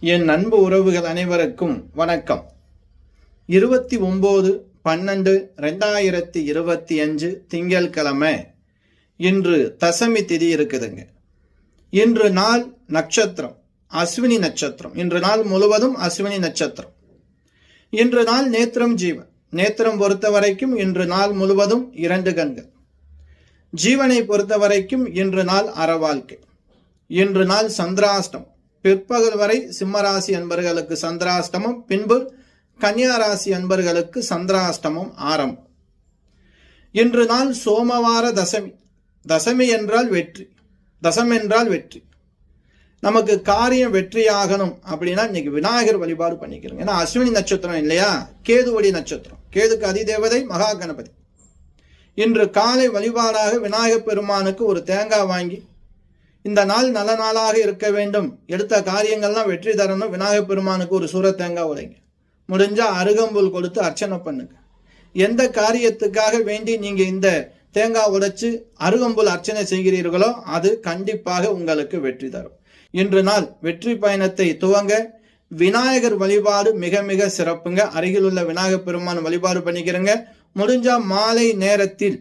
என் அன்பு உறவுகள் அனைவருக்கும் வணக்கம். 29/12/2025 திங்கட்கிழமை. இன்று தசமி திதி இருக்குதுங்க. இன்று நாள் நட்சத்திரம் அஸ்வினி நட்சத்திரம். இன்று நாள் முழுவதும் அஸ்வினி நட்சத்திரம். இன்று நாள் நேத்திரம் ஜீவன். நேத்திரம் பொறுத்த வரைக்கும் இன்று நாள் முழுவதும் 2 கண்கள். ஜீவனை பொறுத்த வரைக்கும் இன்று நாள் அறவாழ்க்கை. இன்று நாள் சந்திராஷ்டம். பிற்பகல் வரை சிம்மராசி அன்பர்களுக்கு சந்திராஷ்டமம், பின்பு கன்னியா ராசி அன்பர்களுக்கு சந்திராஷ்டமம் ஆரம்பம். இன்று நாள் சோமவார தசமி. தசமி என்றால் வெற்றி. தசம் என்றால் வெற்றி. நமக்கு காரியம் வெற்றியாகணும் அப்படின்னா இன்னைக்கு விநாயகர் வழிபாடு பண்ணிக்கிறோம். ஏன்னா அஸ்வினி நட்சத்திரம் இல்லையா, கேதுவடி நட்சத்திரம். கேதுக்கு அதிதேவதை மகா கணபதி. இன்று காலை வழிபாடாக விநாயகர் பெருமானுக்கு ஒரு தேங்காய் வாங்கி, இந்த நாள் நல்ல நாளாக இருக்க வேண்டும், எடுத்த காரியங்கள்லாம் வெற்றி தரணும், விநாயகர் பெருமானுக்கு ஒரு சூர தேங்காய் உடைங்க. முடிஞ்சா அருகம்புல் கொடுத்து அர்ச்சனை பண்ணுங்க. எந்த காரியத்துக்காக வேண்டி நீங்க இந்த தேங்காய் உடைச்சு அருகம்புல் அர்ச்சனை செய்கிறீர்களோ அது கண்டிப்பாக உங்களுக்கு வெற்றி தரும். இன்று நாள் வெற்றி பயணத்தை துவங்க விநாயகர் வழிபாடு மிக மிக சிறப்புங்க. அருகில் உள்ள விநாயகர் பெருமான் வழிபாடு பண்ணிக்கிறங்க. முடிஞ்சா மாலை நேரத்தில்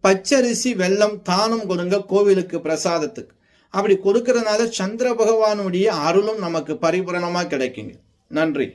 பச்சரிசி வெல்லம் தானம் கொடுங்க கோவிலுக்கு பிரசாதத்துக்கு. அப்படி கொடுக்கறதுனால சந்திர பகவானுடைய அருளும் நமக்கு பரிபூரணமா கிடைக்குங்க. நன்றி.